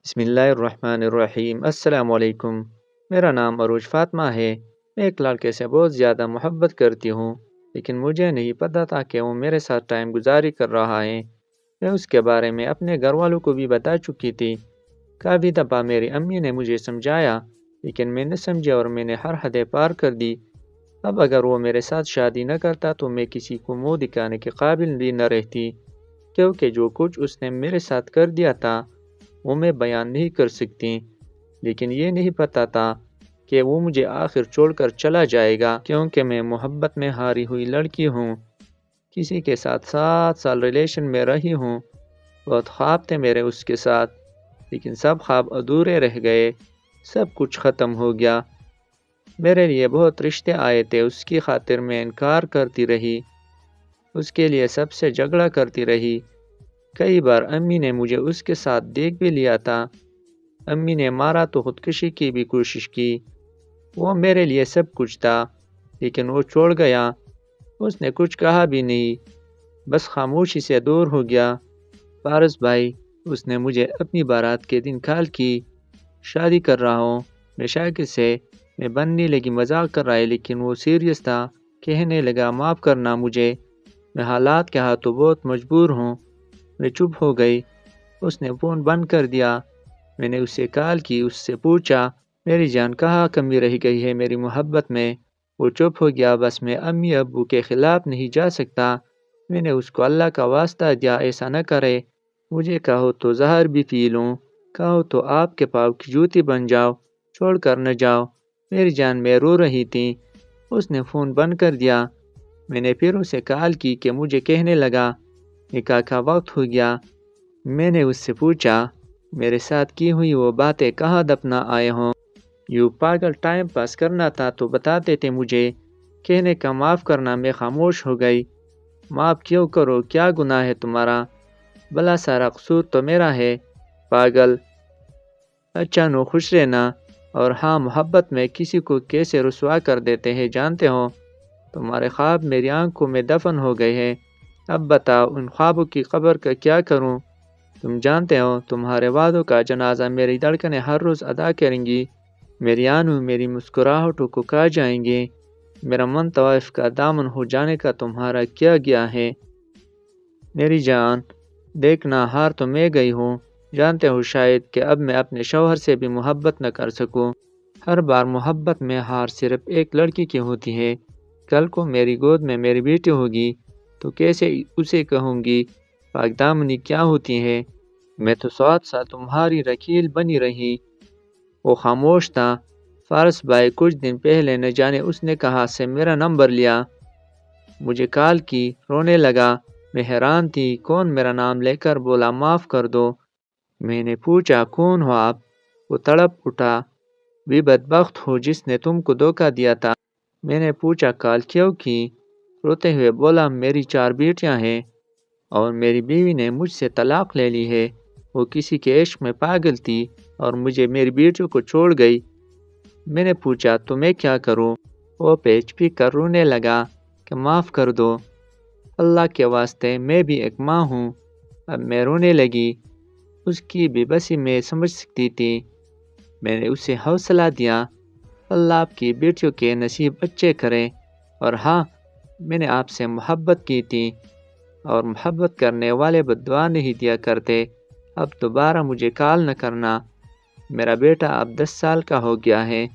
بسم اللہ الرحمن الرحیم۔ السلام علیکم۔ میرا نام عروج فاطمہ ہے۔ میں ایک لڑکے سے بہت زیادہ محبت کرتی ہوں، لیکن مجھے نہیں پتا تھا کہ وہ میرے ساتھ ٹائم گزاری کر رہا ہے۔ میں اس کے بارے میں اپنے گھر والوں کو بھی بتا چکی تھی۔ کافی دفعہ میری امی نے مجھے سمجھایا، لیکن میں نے سمجھا اور میں نے ہر حد پار کر دی۔ اب اگر وہ میرے ساتھ شادی نہ کرتا تو میں کسی کو منہ دکھانے کے قابل بھی نہ رہتی، کیونکہ جو کچھ اس نے میرے ساتھ کر دیا تھا وہ میں بیان نہیں کر سکتی۔ لیکن یہ نہیں پتا تھا کہ وہ مجھے آخر چھوڑ کر چلا جائے گا، کیونکہ میں محبت میں ہاری ہوئی لڑکی ہوں۔ کسی کے ساتھ 7 سال ریلیشن میں رہی ہوں۔ بہت خواب تھے میرے اس کے ساتھ، لیکن سب خواب ادھورے رہ گئے، سب کچھ ختم ہو گیا۔ میرے لیے بہت رشتے آئے تھے، اس کی خاطر میں انکار کرتی رہی، اس کے لیے سب سے جھگڑا کرتی رہی۔ کئی بار امی نے مجھے اس کے ساتھ دیکھ بھی لیا تھا۔ امی نے مارا تو خودکشی کی بھی کوشش کی۔ وہ میرے لیے سب کچھ تھا، لیکن وہ چھوڑ گیا۔ اس نے کچھ کہا بھی نہیں، بس خاموشی سے دور ہو گیا۔ فارس بھائی، اس نے مجھے اپنی بارات کے دن کال کی، شادی کر رہا ہوں۔ میں شاکر سے میں بننے لگی مذاق کر رہا ہے، لیکن وہ سیریس تھا۔ کہنے لگا معاف کرنا مجھے، میں حالات کے ہاتھوں بہت مجبور ہوں۔ میں چپ ہو گئی۔ اس نے فون بند کر دیا۔ میں نے اسے کال کی، اس سے پوچھا میری جان کہاں کمی رہ گئی ہے میری محبت میں۔ وہ چپ ہو گیا۔ بس میں امی ابو کے خلاف نہیں جا سکتا۔ میں نے اس کو اللہ کا واسطہ دیا، ایسا نہ کرے۔ مجھے کہو تو زہر بھی پی لوں، کہو تو آپ کے پاؤں کی جوتی بن جاؤ، چھوڑ کر نہ جاؤ میری جان۔ میں رو رہی تھی۔ اس نے فون بند کر دیا۔ میں نے پھر اسے کال کی کہ مجھے کہنے لگا نکاح کا وقت ہو گیا۔ میں نے اس سے پوچھا میرے ساتھ کی ہوئی وہ باتیں کہاں دفنا آئے ہوں۔ یوں پاگل ٹائم پاس کرنا تھا تو بتاتے تھے مجھے۔ کہنے کا معاف کرنا، میں خاموش ہو گئی۔ معاف کیوں کرو، کیا گناہ ہے تمہارا؟ بلا سارا قصور تو میرا ہے، پاگل۔ اچھا نو خوش رہنا۔ اور ہاں، محبت میں کسی کو کیسے رسوا کر دیتے ہیں جانتے ہو؟ تمہارے خواب میری آنکھوں میں دفن ہو گئے ہیں۔ اب بتاؤ ان خوابوں کی قبر کا کیا کروں؟ تم جانتے ہو تمہارے وعدوں کا جنازہ میری دھڑکنیں ہر روز ادا کریں گی، میری آنوں میری مسکراہٹوں کو کھا جائیں گے۔ میرا من طوائف کا دامن ہو جانے کا تمہارا کیا گیا ہے؟ میری جان دیکھنا، ہار تو میں گئی ہوں۔ جانتے ہو شاید کہ اب میں اپنے شوہر سے بھی محبت نہ کر سکوں۔ ہر بار محبت میں ہار صرف ایک لڑکی کی ہوتی ہے۔ کل کو میری گود میں میری بیٹی ہوگی تو کیسے اسے کہوں گی پاک دامنی کیا ہوتی ہے؟ میں تو 7 سال تمہاری رکیل بنی رہی۔ وہ خاموش تھا۔ فارس بھائی، کچھ دن پہلے نہ جانے اس نے کہاں سے میرا نمبر لیا، مجھے کال کی، رونے لگا۔ میں حیران تھی، کون میرا نام لے کر بولا معاف کر دو۔ میں نے پوچھا کون ہو آپ؟ وہ تڑپ اٹھا، بھی بدبخت ہو جس نے تم کو دھوکہ دیا تھا۔ میں نے پوچھا کال کیوں کی؟ روتے ہوئے بولا میری 4 بیٹیاں ہیں اور میری بیوی نے مجھ سے طلاق لے لی ہے۔ وہ کسی کے عشق میں پاگل تھی اور مجھے میری بیٹیوں کو چھوڑ گئی۔ میں نے پوچھا تو میں کیا کروں؟ وہ پیچ پی کر رونے لگا کہ معاف کر دو، اللہ کے واسطے میں بھی ایک ماں ہوں۔ اب میں رونے لگی۔ اس کی بے بسی میں سمجھ سکتی تھی۔ میں نے اسے حوصلہ دیا، اللہ آپ کی بیٹیوں کے نصیب اچھے کرے۔ اور ہاں، میں نے آپ سے محبت کی تھی، اور محبت کرنے والے بد دعا نہیں دیا کرتے۔ اب دوبارہ مجھے کال نہ کرنا۔ میرا بیٹا اب 10 سال کا ہو گیا ہے۔